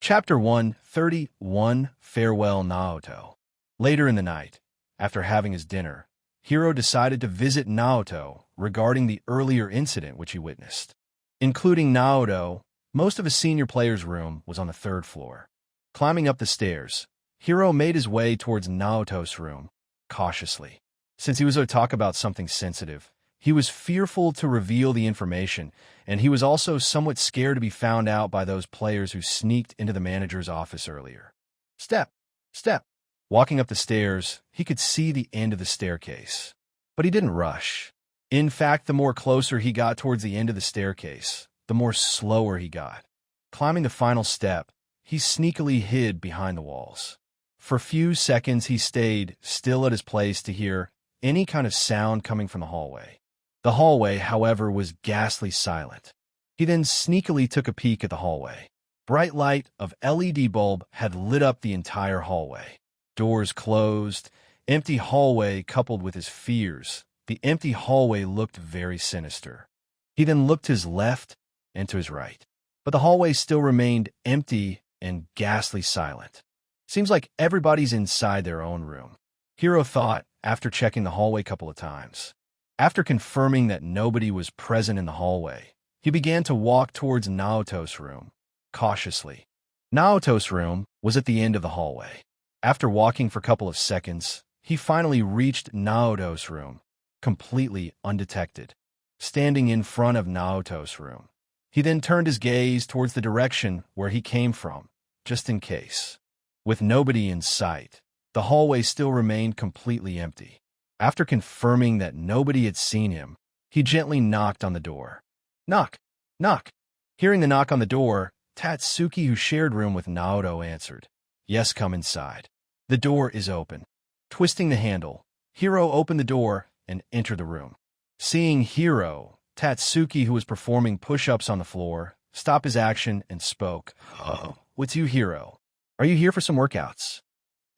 Chapter 131 Farewell Naoto. Later in the night, after having his dinner, Hiro decided to visit Naoto regarding the earlier incident which he witnessed. Including Naoto, most of his senior player's room was on the third floor. Climbing up the stairs, Hiro made his way towards Naoto's room, cautiously. Since he was going to talk about something sensitive, he was fearful to reveal the information, and he was also somewhat scared to be found out by those players who sneaked into the manager's office earlier. Step, step. Walking up the stairs, he could see the end of the staircase. But he didn't rush. In fact, the more closer he got towards the end of the staircase, the more slower he got. Climbing the final step, he sneakily hid behind the walls. For a few seconds, he stayed still at his place to hear any kind of sound coming from the hallway. The hallway, however, was ghastly silent. He then sneakily took a peek at the hallway. Bright light of LED bulb had lit up the entire hallway. Doors closed, empty hallway coupled with his fears. The empty hallway looked very sinister. He then looked to his left and to his right. But the hallway still remained empty and ghastly silent. Seems like everybody's inside their own room, Hiro thought after checking the hallway a couple of times. After confirming that nobody was present in the hallway, he began to walk towards Naoto's room, cautiously. Naoto's room was at the end of the hallway. After walking for a couple of seconds, he finally reached Naoto's room, completely undetected. Standing in front of Naoto's room, he then turned his gaze towards the direction where he came from, just in case. With nobody in sight, the hallway still remained completely empty. After confirming that nobody had seen him, he gently knocked on the door. Knock, knock. Hearing the knock on the door, Tatsuki, who shared room with Naoto, answered. Yes, come inside. The door is open. Twisting the handle, Hiro opened the door and entered the room. Seeing Hiro, Tatsuki, who was performing push-ups on the floor, stopped his action and spoke. Oh, what's you, Hiro? Are you here for some workouts?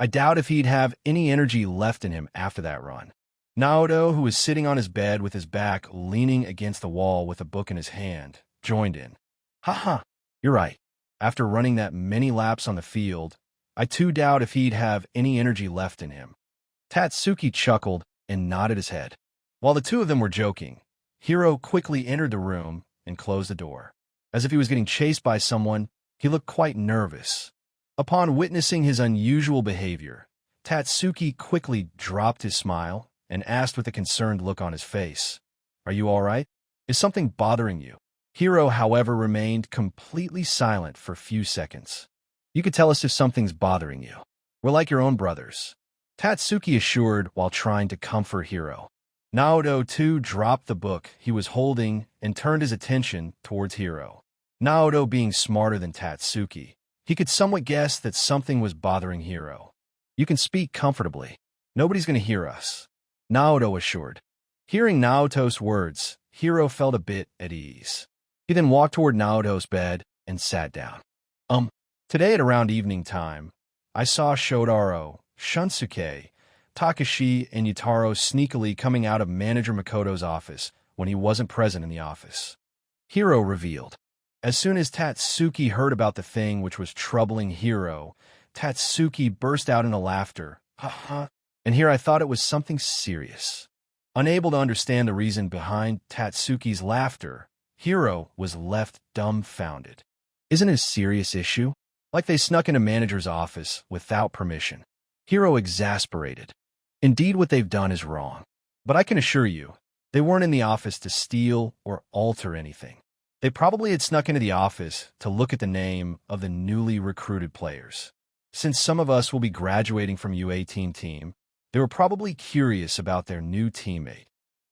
I doubt if he'd have any energy left in him after that run. Naoto, who was sitting on his bed with his back leaning against the wall with a book in his hand, joined in. Haha, you're right. After running that many laps on the field, I too doubt if he'd have any energy left in him. Tatsuki chuckled and nodded his head. While the two of them were joking, Hiro quickly entered the room and closed the door. As if he was getting chased by someone, he looked quite nervous. Upon witnessing his unusual behavior, Tatsuki quickly dropped his smile and asked with a concerned look on his face, Are you all right? Is something bothering you? Hiro, however, remained completely silent for a few seconds. You could tell us if something's bothering you. We're like your own brothers, Tatsuki assured while trying to comfort Hiro. Naoto, too, dropped the book he was holding and turned his attention towards Hiro. Naoto, being smarter than Tatsuki, he could somewhat guess that something was bothering Hiro. You can speak comfortably. Nobody's going to hear us, Naoto assured. Hearing Naoto's words, Hiro felt a bit at ease. He then walked toward Naoto's bed and sat down. Today at around evening time, I saw Shodaro, Shunsuke, Takashi, and Yutaro sneakily coming out of Manager Makoto's office when he wasn't present in the office. Hiro revealed. As soon as Tatsuki heard about the thing which was troubling Hiro, Tatsuki burst out into laughter. And here I thought it was something serious. Unable to understand the reason behind Tatsuki's laughter, Hiro was left dumbfounded. Isn't it a serious issue? Like they snuck into manager's office without permission. Hiro exasperated. Indeed, what they've done is wrong. But I can assure you, they weren't in the office to steal or alter anything. They probably had snuck into the office to look at the name of the newly recruited players. Since some of us will be graduating from U18 team, they were probably curious about their new teammate.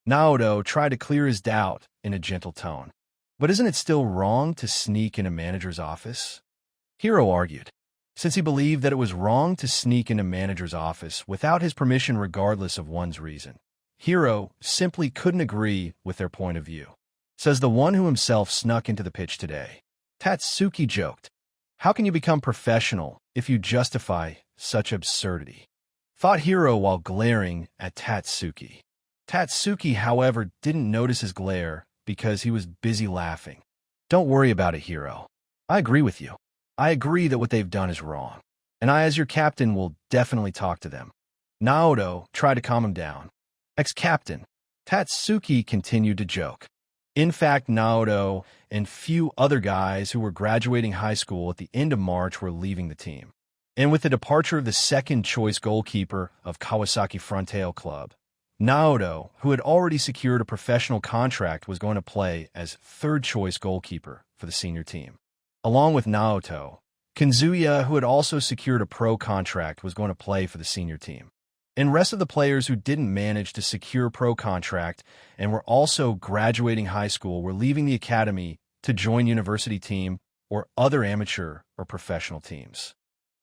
Naoto tried to clear his doubt in a gentle tone. But isn't it still wrong to sneak in a manager's office? Hiro argued. Since he believed that it was wrong to sneak into manager's office without his permission regardless of one's reason, Hiro simply couldn't agree with their point of view. Says the one who himself snuck into the pitch today. Tatsuki joked. How can you become professional if you justify such absurdity? Thought Hiro while glaring at Tatsuki. Tatsuki, however, didn't notice his glare because he was busy laughing. Don't worry about it, Hiro. I agree with you. I agree that what they've done is wrong, and I, as your captain, will definitely talk to them. Naoto tried to calm him down. Ex-captain Tatsuki continued to joke. In fact, Naoto and few other guys who were graduating high school at the end of March were leaving the team. And with the departure of the second-choice goalkeeper of Kawasaki Frontale Club, Naoto, who had already secured a professional contract, was going to play as third-choice goalkeeper for the senior team. Along with Naoto, Kanzuya, who had also secured a pro contract, was going to play for the senior team. And the rest of the players who didn't manage to secure a pro contract and were also graduating high school were leaving the academy to join university team or other amateur or professional teams.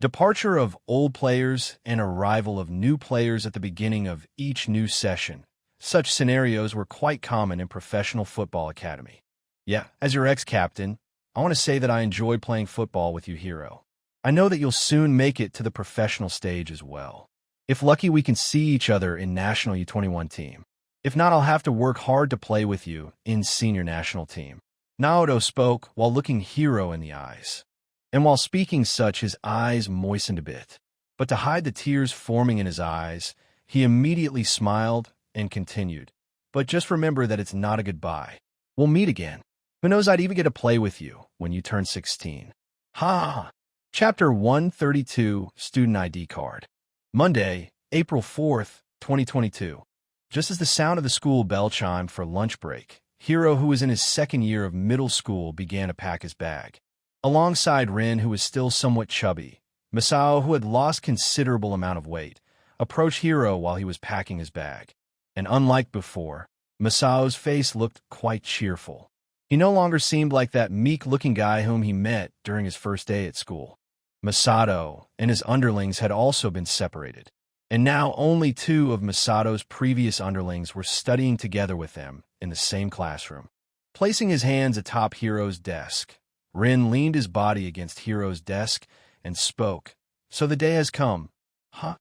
Departure of old players and arrival of new players at the beginning of each new session. Such scenarios were quite common in professional football academy. Yeah, as your ex-captain, I want to say that I enjoyed playing football with you, Hiro. I know that you'll soon make it to the professional stage as well. If lucky, we can see each other in national U21 team. If not, I'll have to work hard to play with you in senior national team. Naoto spoke while looking Hiro in the eyes. And while speaking such, his eyes moistened a bit. But to hide the tears forming in his eyes, he immediately smiled and continued. But just remember that it's not a goodbye. We'll meet again. Who knows, I'd even get to play with you when you turn 16. Ha! Chapter 132, Student ID Card. Monday, April 4th, 2022. Just as the sound of the school bell chimed for lunch break, Hiro, who was in his second year of middle school, began to pack his bag. Alongside Rin, who was still somewhat chubby, Masao, who had lost considerable amount of weight, approached Hiro while he was packing his bag. And unlike before, Masao's face looked quite cheerful. He no longer seemed like that meek-looking guy whom he met during his first day at school. Masato and his underlings had also been separated, and now only two of Masato's previous underlings were studying together with them in the same classroom. Placing his hands atop Hiro's desk, Rin leaned his body against Hiro's desk and spoke. So the day has come, huh?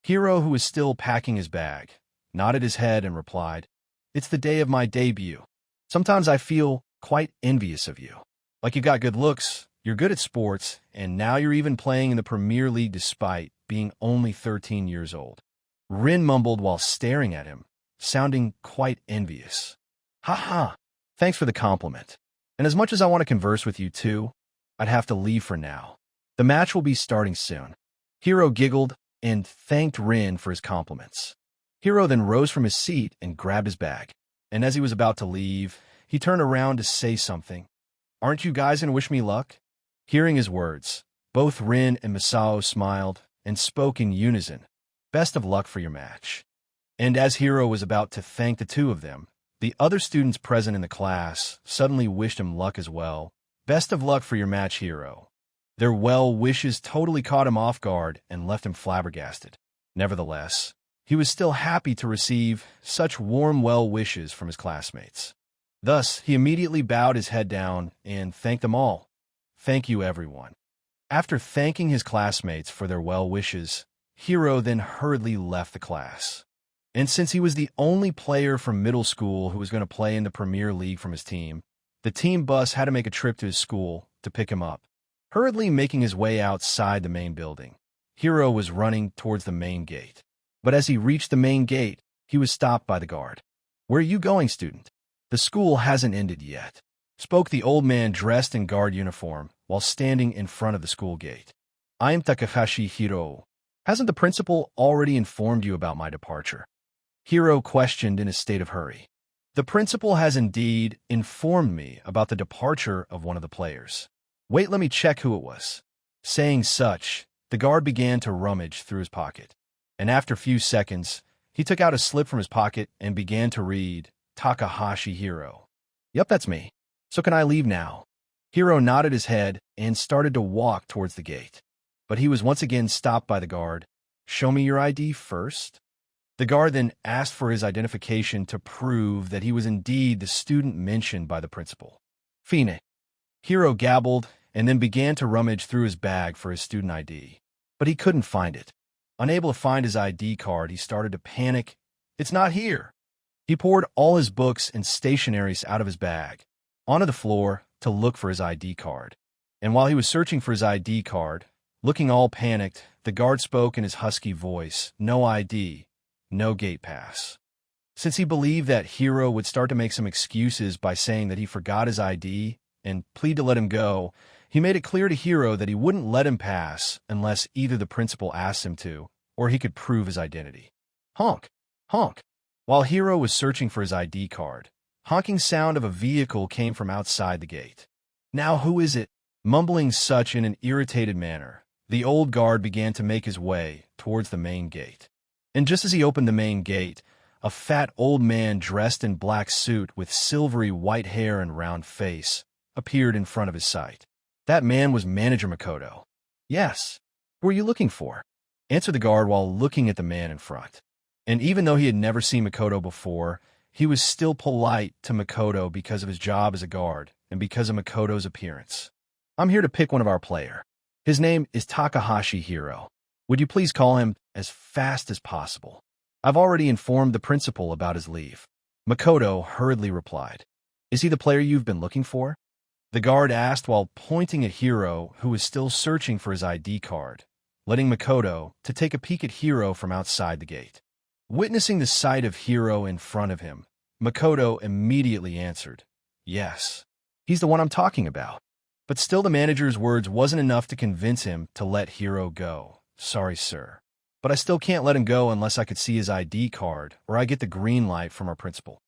Hiro, who was still packing his bag, nodded his head and replied, It's the day of my debut. Sometimes I feel quite envious of you. Like you got good looks, you're good at sports, and now you're even playing in the Premier League despite being only 13 years old. Rin mumbled while staring at him, sounding quite envious. Ha ha, thanks for the compliment. And as much as I want to converse with you too, I'd have to leave for now. The match will be starting soon. Hiro giggled and thanked Rin for his compliments. Hiro then rose from his seat and grabbed his bag. And as he was about to leave, he turned around to say something. Aren't you guys going to wish me luck? Hearing his words, both Rin and Masao smiled and spoke in unison. Best of luck for your match. And as Hiro was about to thank the two of them, the other students present in the class suddenly wished him luck as well. Best of luck for your match, Hiro. Their well wishes totally caught him off guard and left him flabbergasted. Nevertheless, he was still happy to receive such warm well wishes from his classmates. Thus, he immediately bowed his head down and thanked them all. Thank you, everyone. After thanking his classmates for their well wishes, Hiro then hurriedly left the class. And since he was the only player from middle school who was going to play in the Premier League from his team, the team bus had to make a trip to his school to pick him up. Hurriedly making his way outside the main building, Hiro was running towards the main gate. But as he reached the main gate, he was stopped by the guard. Where are you going, student? The school hasn't ended yet, spoke the old man dressed in guard uniform while standing in front of the school gate. I am Takahashi Hiro. Hasn't the principal already informed you about my departure? Hiro questioned in a state of hurry. The principal has indeed informed me about the departure of one of the players. Wait, let me check who it was. Saying such, the guard began to rummage through his pocket. And after a few seconds, he took out a slip from his pocket and began to read, Takahashi Hiro. Yep, that's me. So can I leave now? Hiro nodded his head and started to walk towards the gate. But he was once again stopped by the guard. Show me your ID first. The guard then asked for his identification to prove that he was indeed the student mentioned by the principal. Fine. Hiro gabbled and then began to rummage through his bag for his student ID. But he couldn't find it. Unable to find his ID card, he started to panic. It's not here. He poured all his books and stationeries out of his bag, onto the floor to look for his ID card. And while he was searching for his ID card, looking all panicked, the guard spoke in his husky voice, "No ID, no gate pass." Since he believed that Hiro would start to make some excuses by saying that he forgot his ID and plead to let him go, he made it clear to Hiro that he wouldn't let him pass unless either the principal asked him to, or he could prove his identity. Honk! Honk! While Hiro was searching for his ID card, honking sound of a vehicle came from outside the gate. "Now who is it?" Mumbling such in an irritated manner, the old guard began to make his way towards the main gate. And just as he opened the main gate, a fat old man dressed in black suit with silvery white hair and round face appeared in front of his sight. That man was Manager Makoto. "Yes. Who are you looking for?" answered the guard while looking at the man in front. And even though he had never seen Makoto before, he was still polite to Makoto because of his job as a guard and because of Makoto's appearance. "I'm here to pick one of our player. His name is Takahashi Hiro. Would you please call him as fast as possible? I've already informed the principal about his leave." Makoto hurriedly replied. "Is he the player you've been looking for?" the guard asked while pointing at Hiro, who was still searching for his ID card, letting Makoto to take a peek at Hiro from outside the gate. Witnessing the sight of Hiro in front of him, Makoto immediately answered, "Yes, he's the one I'm talking about." But still the manager's words wasn't enough to convince him to let Hiro go. "Sorry, sir, but I still can't let him go unless I could see his ID card or I get the green light from our principal."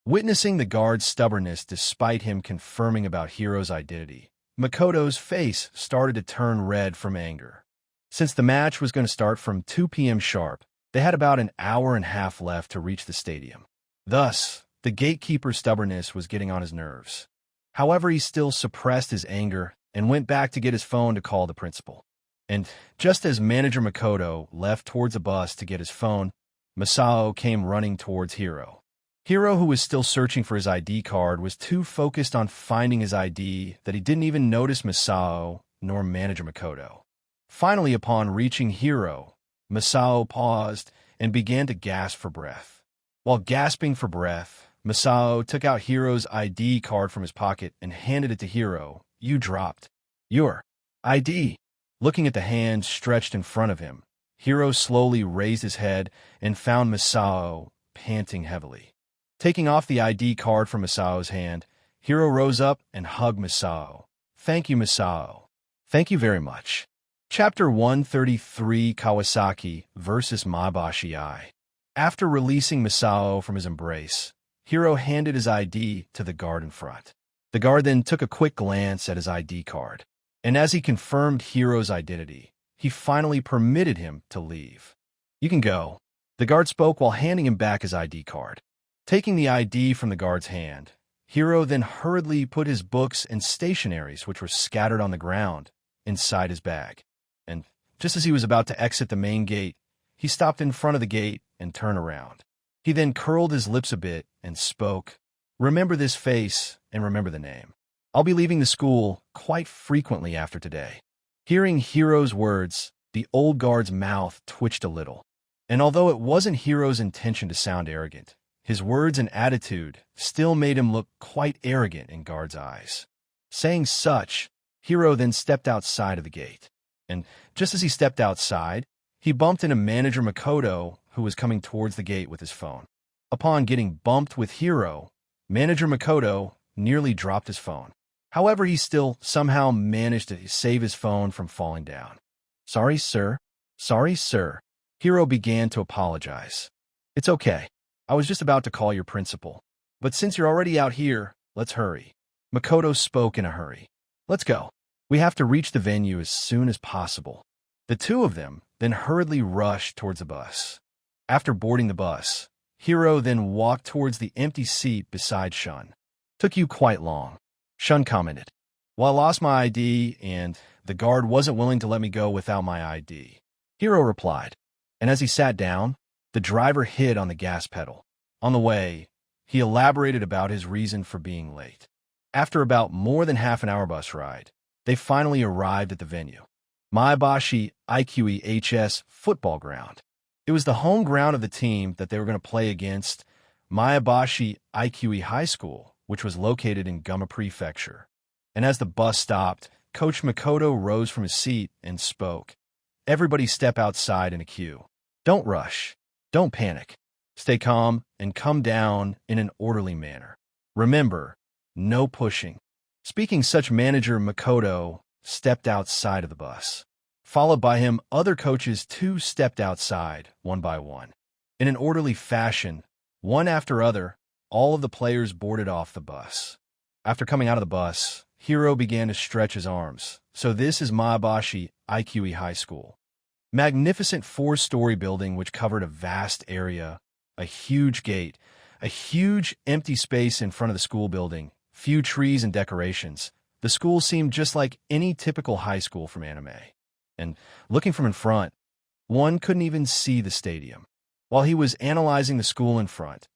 Witnessing the guard's stubbornness despite him confirming about Hiro's identity, Makoto's face started to turn red from anger. Since the match was going to start from 2 p.m. sharp, they had about an hour and a half left to reach the stadium. Thus, the gatekeeper's stubbornness was getting on his nerves. However, he still suppressed his anger and went back to get his phone to call the principal. And just as Manager Makoto left towards a bus to get his phone, Masao came running towards Hiro. Hiro, who was still searching for his ID card, was too focused on finding his ID that he didn't even notice Masao nor Manager Makoto. Finally, upon reaching Hiro, Masao paused and began to gasp for breath. While gasping for breath, Masao took out Hiro's ID card from his pocket and handed it to Hiro. "You dropped your ID." Looking at the hand stretched in front of him, Hiro slowly raised his head and found Masao panting heavily. Taking off the ID card from Masao's hand, Hiro rose up and hugged Masao. "Thank you, Masao. Thank you very much." Chapter 133, Kawasaki vs. Maebashi I. After releasing Masao from his embrace, Hiro handed his ID to the guard in front. The guard then took a quick glance at his ID card, and as he confirmed Hiro's identity, he finally permitted him to leave. "You can go," the guard spoke while handing him back his ID card. Taking the ID from the guard's hand, Hiro then hurriedly put his books and stationaries, which were scattered on the ground, inside his bag. And just as he was about to exit the main gate, he stopped in front of the gate and turned around. He then curled his lips a bit and spoke, "Remember this face and remember the name. I'll be leaving the school quite frequently after today." Hearing Hiro's words, the old guard's mouth twitched a little. And although it wasn't Hiro's intention to sound arrogant, his words and attitude still made him look quite arrogant in guard's eyes. Saying such, Hiro then stepped outside of the gate. And just as he stepped outside, he bumped into Manager Makoto, who was coming towards the gate with his phone. Upon getting bumped with Hiro, Manager Makoto nearly dropped his phone. However, he still somehow managed to save his phone from falling down. "Sorry, sir. Sorry, sir." Hiro began to apologize. "It's okay. I was just about to call your principal. But since you're already out here, let's hurry." Makoto spoke in a hurry. "Let's go. We have to reach the venue as soon as possible." The two of them then hurriedly rushed towards the bus. After boarding the bus, Hiro then walked towards the empty seat beside Shun. "Took you quite long," Shun commented. "Well, I lost my ID, and the guard wasn't willing to let me go without my ID," Hiro replied. And as he sat down, the driver hit on the gas pedal. On the way, he elaborated about his reason for being late. After about more than half an hour bus ride, they finally arrived at the venue. Maebashi IQEHS football ground. It was the home ground of the team that they were going to play against, Maebashi IQE High School, which was located in Guma Prefecture. And as the bus stopped, Coach Makoto rose from his seat and spoke. Everybody step outside in a queue. Don't rush. Don't panic. Stay calm and come down in an orderly manner. Remember, no pushing. Speaking such, manager Makoto stepped outside of the bus. Followed by him, other coaches too stepped outside, one by one. In an orderly fashion, one after other, all of the players boarded off the bus. After coming out of the bus, Hiro began to stretch his arms. So this is Maebashi IQE High School. Magnificent four-story building which covered a vast area, a huge gate, a huge empty space in front of the school building, few trees and decorations. The school seemed just like any typical high school from anime. And looking from in front, one couldn't even see the stadium. While he was analyzing the school in front,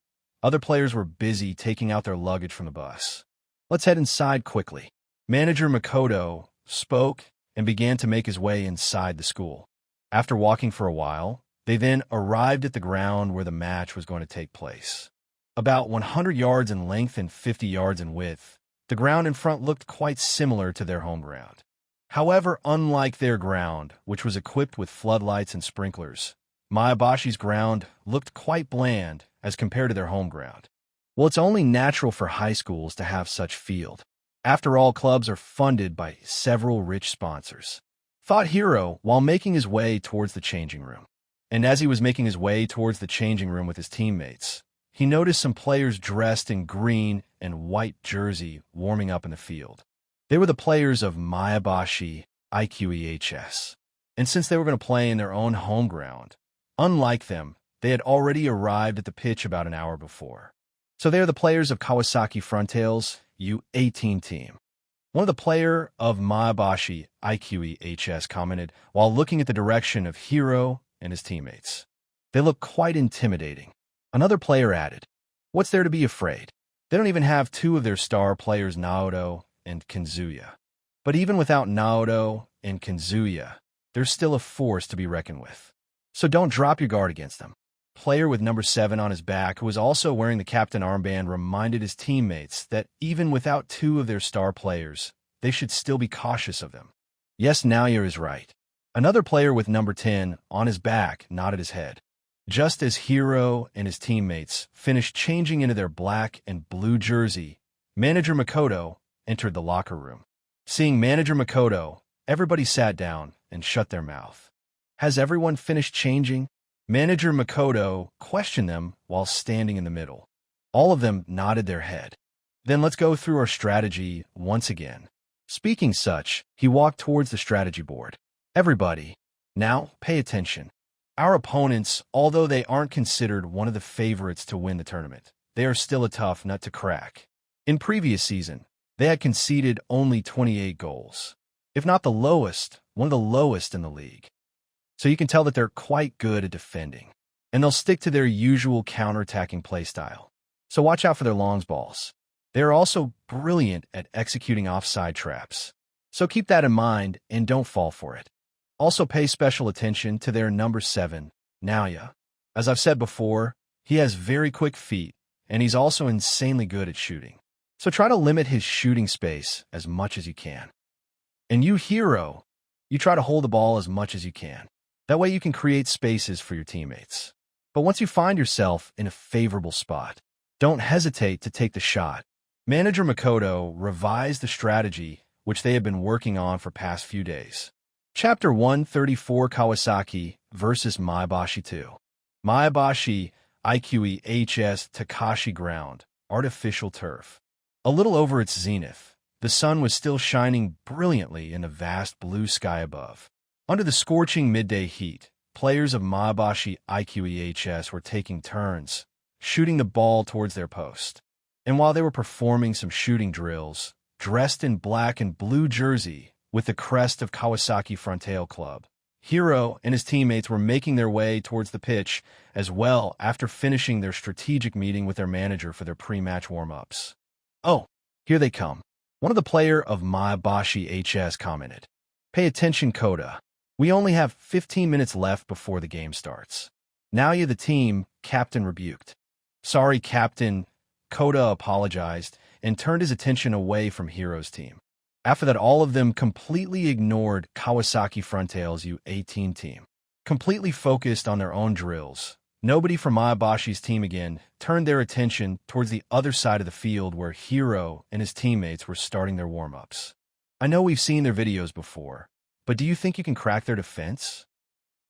other players were busy taking out their luggage from the bus. Let's head inside quickly. Manager Makoto spoke and began to make his way inside the school. After walking for a while, they then arrived at the ground where the match was going to take place. About 100 yards in length and 50 yards in width, the ground in front looked quite similar to their home ground. However, unlike their ground, which was equipped with floodlights and sprinklers, Maebashi's ground looked quite bland as compared to their home ground. Well, it's only natural for high schools to have such field. After all, clubs are funded by several rich sponsors, thought Hiro while making his way towards the changing room. And as he was making his way towards the changing room with his teammates, he noticed some players dressed in green and white jersey warming up in the field. They were the players of Maebashi IQEHS. And since they were going to play in their own home ground, unlike them, they had already arrived at the pitch about an hour before. So they are the players of Kawasaki Frontales U18 team. One of the player of Maebashi IQEHS commented while looking at the direction of Hiro and his teammates. They look quite intimidating. Another player added, "What's there to be afraid? They don't even have two of their star players, Naoto and Kinzuya. But even without Naoto and Kinzuya, they're still a force to be reckoned with. So don't drop your guard against them." Player with number 7 on his back, who was also wearing the captain armband, reminded his teammates that even without two of their star players, they should still be cautious of them. Yes, Naoya is right. Another player with number 10 on his back nodded his head. Just as Hiro and his teammates finished changing into their black and blue jersey, Manager Makoto entered the locker room. Seeing Manager Makoto, everybody sat down and shut their mouth. Has everyone finished changing? Manager Makoto questioned them while standing in the middle. All of them nodded their head. Then let's go through our strategy once again. Speaking such, he walked towards the strategy board. Everybody, now pay attention. Our opponents, although they aren't considered one of the favorites to win the tournament, they are still a tough nut to crack. In previous season, they had conceded only 28 goals. If not the lowest, one of the lowest in the league. So you can tell that they're quite good at defending, and they'll stick to their usual counterattacking playstyle. So watch out for their long balls. They are also brilliant at executing offside traps. So keep that in mind and don't fall for it. Also pay special attention to their number 7, Naoya. As I've said before, he has very quick feet, and he's also insanely good at shooting. So try to limit his shooting space as much as you can. And you, Hiro, you try to hold the ball as much as you can. That way you can create spaces for your teammates. But once you find yourself in a favorable spot, don't hesitate to take the shot. Manager Makoto revised the strategy which they had been working on for past few days. Chapter 134, Kawasaki versus Maebashi 2. Maebashi IQEHS Takashi Ground, artificial turf. A little over its zenith, the sun was still shining brilliantly in the vast blue sky above. Under the scorching midday heat, players of Maebashi IQEHS were taking turns, shooting the ball towards their post. And while they were performing some shooting drills, dressed in black and blue jersey with the crest of Kawasaki Frontale Club, Hiro and his teammates were making their way towards the pitch as well after finishing their strategic meeting with their manager for their pre-match warm-ups. "Oh, here they come," one of the player of Maebashi HS commented. "Pay attention, Koda. We only have 15 minutes left before the game starts." Naoya, the team captain, rebuked. "Sorry, Captain." Koda apologized and turned his attention away from Hiro's team. After that, all of them completely ignored Kawasaki Frontale's U18 team, completely focused on their own drills. Nobody from Mayabashi's team again turned their attention towards the other side of the field where Hiro and his teammates were starting their warm-ups. I know we've seen their videos before, but do you think you can crack their defense?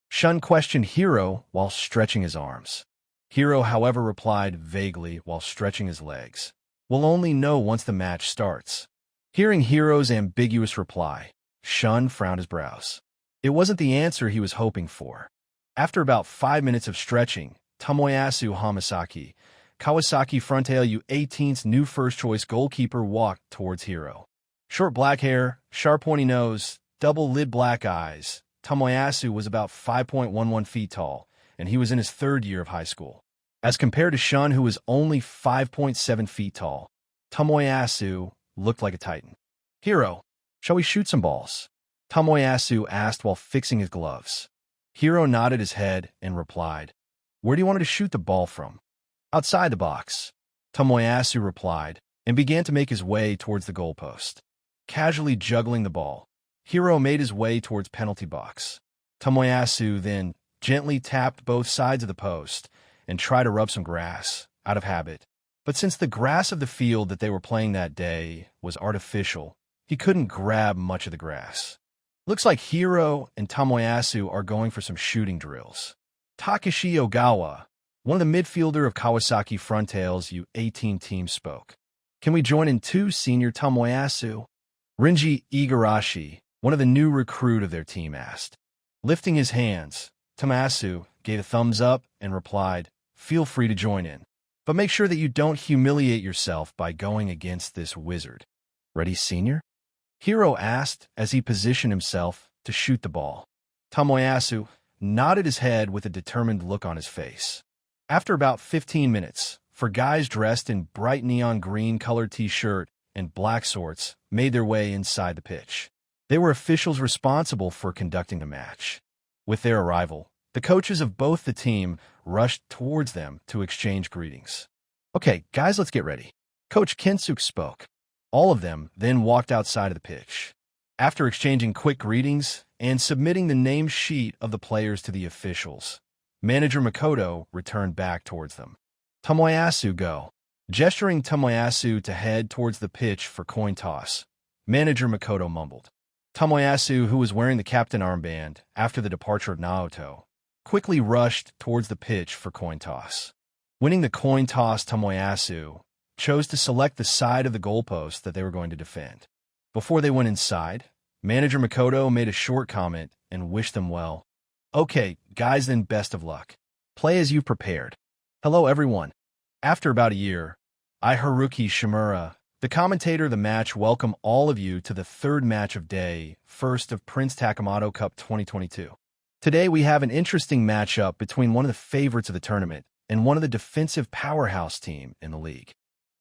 Shun questioned Hiro while stretching his arms. Hiro, however, replied vaguely while stretching his legs. We'll only know once the match starts. Hearing Hiro's ambiguous reply, Shun frowned his brows. It wasn't the answer he was hoping for. After about 5 minutes of stretching, Tomoyasu Hamasaki, Kawasaki Frontale U18's new first-choice goalkeeper, walked towards Hiro. Short black hair, sharp pointy nose, double-lid black eyes. Tomoyasu was about 5.11 feet tall, and he was in his third year of high school. As compared to Shun, who was only 5.7 feet tall, Tomoyasu looked like a titan. Hiro, shall we shoot some balls? Tomoyasu asked while fixing his gloves. Hiro nodded his head and replied, Where do you want me to shoot the ball from? Outside the box. Tomoyasu replied, and began to make his way towards the goalpost. Casually juggling the ball, Hiro made his way towards penalty box. Tomoyasu then gently tapped both sides of the post and tried to rub some grass, out of habit. But since the grass of the field that they were playing that day was artificial, he couldn't grab much of the grass. Looks like Hiro and Tomoyasu are going for some shooting drills. Takeshi Ogawa, one of the midfielder of Kawasaki Frontale's U18 team, spoke. Can we join in too, Senior Tomoyasu? Rinji Igarashi, one of the new recruit of their team, asked. Lifting his hands, Tomoyasu gave a thumbs up and replied, Feel free to join in. But make sure that you don't humiliate yourself by going against this wizard. Ready, Senior? Hiro asked as he positioned himself to shoot the ball. Tomoyasu nodded his head with a determined look on his face. After about 15 minutes, four guys dressed in bright neon green colored t-shirt and black shorts made their way inside the pitch. They were officials responsible for conducting the match. With their arrival, the coaches of both the team rushed towards them to exchange greetings. Okay, guys, let's get ready. Coach Kensuke spoke. All of them then walked outside of the pitch. After exchanging quick greetings and submitting the name sheet of the players to the officials, Manager Makoto returned back towards them. Tomoyasu, go. Gesturing Tomoyasu to head towards the pitch for coin toss, Manager Makoto mumbled. Tomoyasu, who was wearing the captain armband after the departure of Naoto, quickly rushed towards the pitch for coin toss. Winning the coin toss, Tomoyasu chose to select the side of the goalpost that they were going to defend. Before they went inside, Manager Makoto made a short comment and wished them well. Okay, guys, then best of luck. Play as you prepared. Hello, everyone. After about a year, I, Haruki Shimura, the commentator of the match, welcome all of you to the third match of day, first of Prince Takamoto Cup 2022. Today we have an interesting matchup between one of the favorites of the tournament and one of the defensive powerhouse team in the league.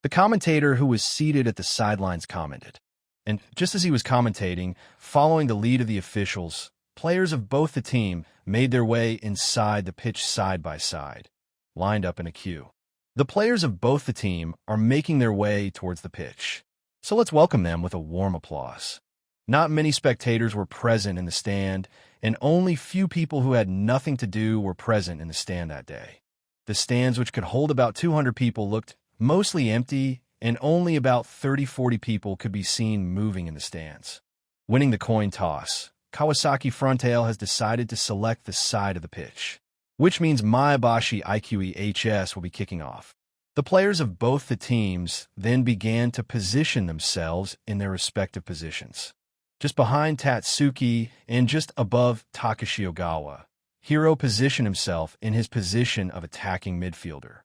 The commentator, who was seated at the sidelines, commented. And just as he was commentating, following the lead of the officials, players of both the team made their way inside the pitch side by side, lined up in a queue. The players of both the team are making their way towards the pitch, so let's welcome them with a warm applause. Not many spectators were present in the stand, and only few people who had nothing to do were present in the stand that day. The stands, which could hold about 200 people, looked mostly empty, and only about 30-40 people could be seen moving in the stands. Winning the coin toss, Kawasaki Frontale has decided to select the side of the pitch, which means Maebashi IQEHS will be kicking off. The players of both the teams then began to position themselves in their respective positions. Just behind Tatsuki and just above Takeshi Ogawa, Hiro positioned himself in his position of attacking midfielder.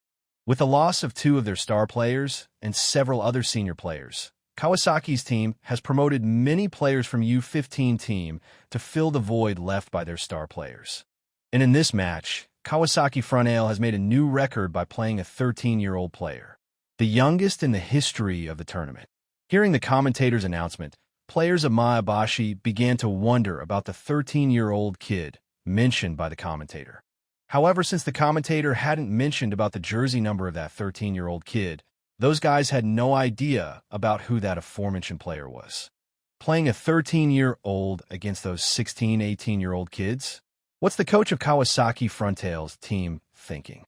With the loss of two of their star players and several other senior players, Kawasaki's team has promoted many players from U15 team to fill the void left by their star players. And in this match, Kawasaki Frontale has made a new record by playing a 13-year-old player, the youngest in the history of the tournament. Hearing the commentator's announcement, players of Maebashi began to wonder about the 13-year-old kid mentioned by the commentator. However, since the commentator hadn't mentioned about the jersey number of that 13-year-old kid, those guys had no idea about who that aforementioned player was. playing a 13-year-old against those 16, 18-year-old kids? What's the coach of Kawasaki Frontale's team thinking?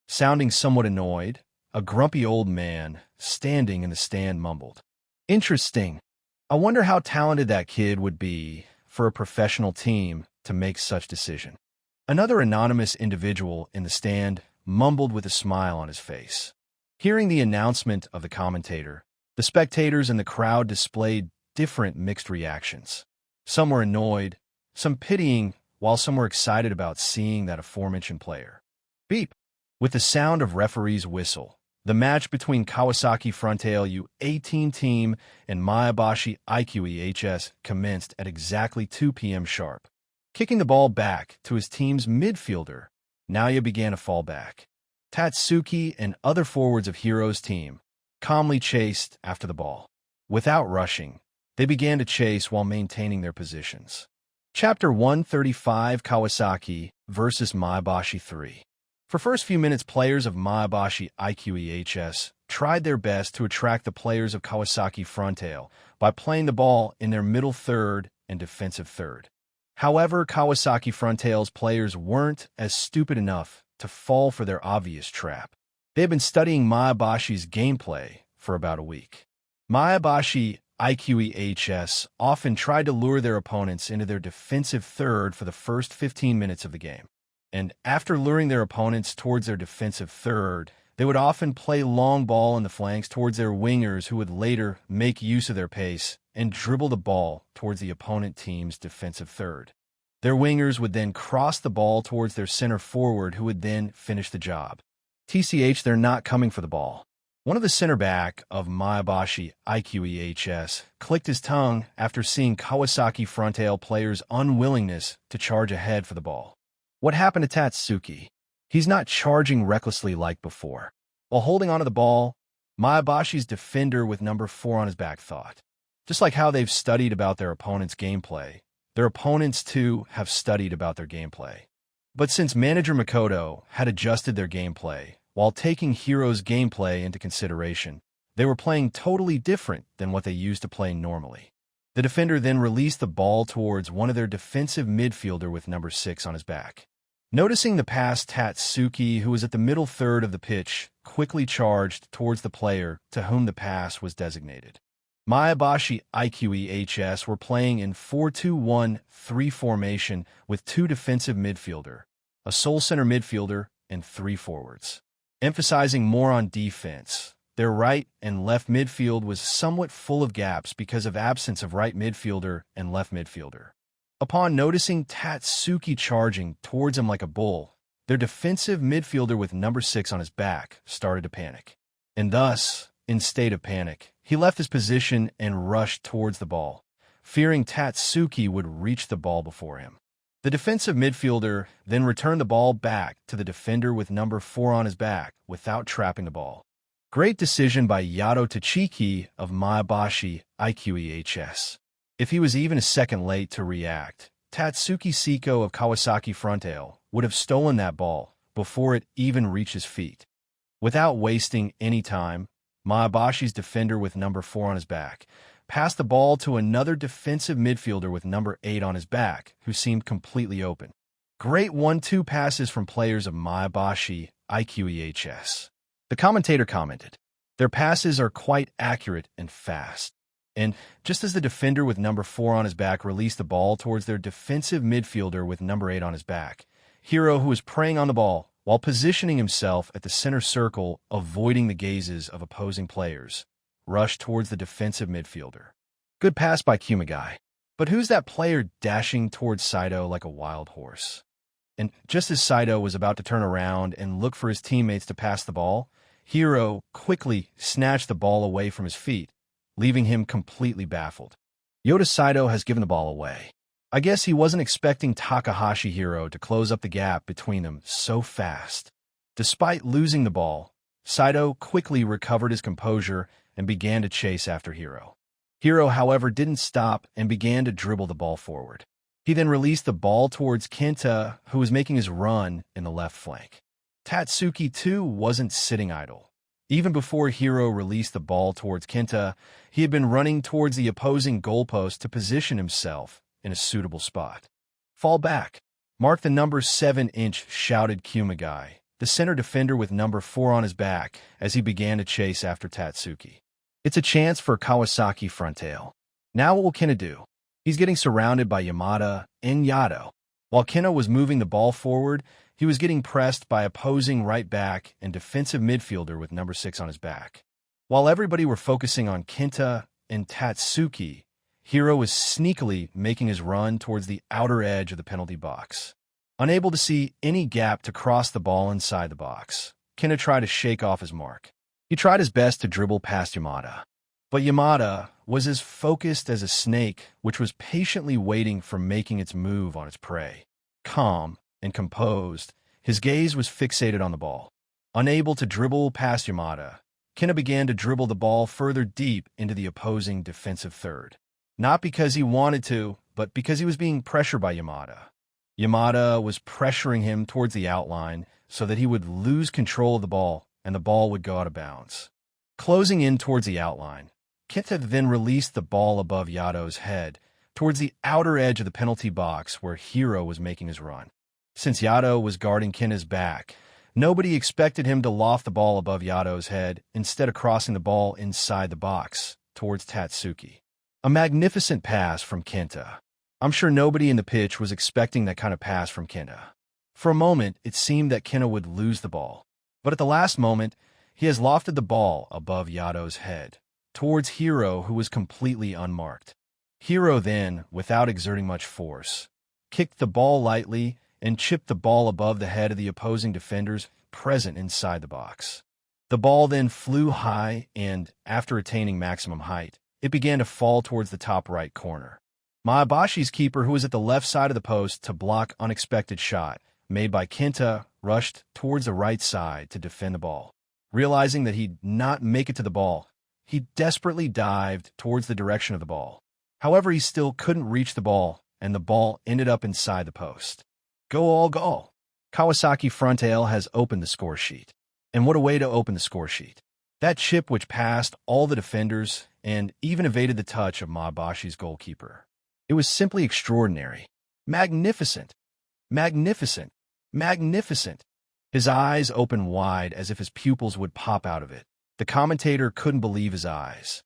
Sounding somewhat annoyed, a grumpy old man standing in the stand mumbled, "Interesting. I wonder how talented that kid would be for a professional team to make such decision." Another anonymous individual in the stand mumbled with a smile on his face. Hearing the announcement of the commentator, the spectators in the crowd displayed different mixed reactions. Some were annoyed, some pitying, while some were excited about seeing that aforementioned player. Beep! With the sound of referee's whistle, the match between Kawasaki Frontale U18 team and Maebashi IQEHS commenced at exactly 2 p.m. sharp. Kicking the ball back to his team's midfielder, Naoya began to fall back. Tatsuki and other forwards of Hiro's team calmly chased after the ball. Without rushing, they began to chase while maintaining their positions. Chapter 135, Kawasaki versus Maebashi 3. For first few minutes, players of Maebashi IQEHS tried their best to attract the players of Kawasaki Frontale by playing the ball in their middle third and defensive third. However, Kawasaki Frontale's players weren't as stupid enough to fall for their obvious trap. They had been studying Maebashi's gameplay for about a week. Maebashi IQEHS often tried to lure their opponents into their defensive third for the first 15 minutes of the game. And after luring their opponents towards their defensive third, they would often play long ball in the flanks towards their wingers, who would later make use of their pace and dribble the ball towards the opponent team's defensive third. Their wingers would then cross the ball towards their center forward, who would then finish the job. TCH, they're not coming for the ball. One of the center back of Maebashi IQEHS clicked his tongue after seeing Kawasaki Frontale players' unwillingness to charge ahead for the ball. What happened to Tatsuki? He's not charging recklessly like before. While holding onto the ball, Maebashi's defender with number 4 on his back thought. Just like how they've studied about their opponent's gameplay, their opponents too have studied about their gameplay. But since manager Makoto had adjusted their gameplay, while taking Hiro's gameplay into consideration, they were playing totally different than what they used to play normally. The defender then released the ball towards one of their defensive midfielder with number 6 on his back. Noticing the pass, Tatsuki, who was at the middle third of the pitch, quickly charged towards the player to whom the pass was designated. Maebashi IQEHS were playing in 4-2-1-3 formation with 2 defensive midfielder, a sole center midfielder, and 3 forwards. Emphasizing more on defense, their right and left midfield was somewhat full of gaps because of absence of right midfielder and left midfielder. Upon noticing Tatsuki charging towards him like a bull, their defensive midfielder with number 6 on his back started to panic. And thus, in state of panic, he left his position and rushed towards the ball, fearing Tatsuki would reach the ball before him. The defensive midfielder then returned the ball back to the defender with number 4 on his back without trapping the ball. Great decision by Yato Tachiki of Maebashi IQEHS. If he was even a second late to react, Tatsuki Siko of Kawasaki Frontale would have stolen that ball before it even reached his feet. Without wasting any time, Maebashi's defender with number 4 on his back passed the ball to another defensive midfielder with number 8 on his back, who seemed completely open. Great 1-2 passes from players of Maebashi IQEHS. The commentator commented, "Their passes are quite accurate and fast." And just as the defender with number 4 on his back released the ball towards their defensive midfielder with number 8 on his back, Hiro, who was preying on the ball while positioning himself at the center circle, avoiding the gazes of opposing players, rushed towards the defensive midfielder. Good pass by Kumagai. But who's that player dashing towards Saito like a wild horse? And just as Saito was about to turn around and look for his teammates to pass the ball, Hiro quickly snatched the ball away from his feet, leaving him completely baffled. Yota Saito has given the ball away. I guess he wasn't expecting Takahashi Hiro to close up the gap between them so fast. Despite losing the ball, Saito quickly recovered his composure and began to chase after Hiro. Hiro, however, didn't stop and began to dribble the ball forward. He then released the ball towards Kenta, who was making his run in the left flank. Tatsuki, too, wasn't sitting idle. Even before Hiro released the ball towards Kenta, he had been running towards the opposing goalpost to position himself in a suitable spot. "Fall back. Mark the number 7-inch," shouted Kumagai, the center defender with number 4 on his back, as he began to chase after Tatsuki. It's a chance for Kawasaki frontail. Now what will Kenta do? He's getting surrounded by Yamada and Yado. While Kenta was moving the ball forward, he was getting pressed by opposing right back and defensive midfielder with number 6 on his back. While everybody were focusing on Kenta and Tatsuki, Hiro was sneakily making his run towards the outer edge of the penalty box. Unable to see any gap to cross the ball inside the box, Kenta tried to shake off his mark. He tried his best to dribble past Yamada, but Yamada was as focused as a snake which was patiently waiting for making its move on its prey. Calm and composed, his gaze was fixated on the ball. Unable to dribble past Yamada, Kenta began to dribble the ball further deep into the opposing defensive third. Not because he wanted to, but because he was being pressured by Yamada. Yamada was pressuring him towards the outline so that he would lose control of the ball and the ball would go out of bounds. Closing in towards the outline, Kenta then released the ball above Yado's head towards the outer edge of the penalty box where Hiro was making his run. Since Yado was guarding Kenta's back, nobody expected him to loft the ball above Yado's head instead of crossing the ball inside the box towards Tatsuki. A magnificent pass from Kenta. I'm sure nobody in the pitch was expecting that kind of pass from Kenta. For a moment, it seemed that Kenta would lose the ball. But at the last moment, he has lofted the ball above Yado's head towards Hiro, who was completely unmarked. Hiro then, without exerting much force, kicked the ball lightly and chipped the ball above the head of the opposing defenders present inside the box. The ball then flew high and, after attaining maximum height, it began to fall towards the top right corner. Maebashi's keeper, who was at the left side of the post to block unexpected shot made by Kenta, rushed towards the right side to defend the ball. Realizing that he'd not make it to the ball, he desperately dived towards the direction of the ball. However, he still couldn't reach the ball, and the ball ended up inside the post. Go all goal. Kawasaki Frontale has opened the score sheet. And what a way to open the score sheet. That chip which passed all the defenders and even evaded the touch of Maebashi's goalkeeper. It was simply extraordinary. Magnificent. Magnificent. Magnificent. His eyes opened wide as if his pupils would pop out of it. The commentator couldn't believe his eyes.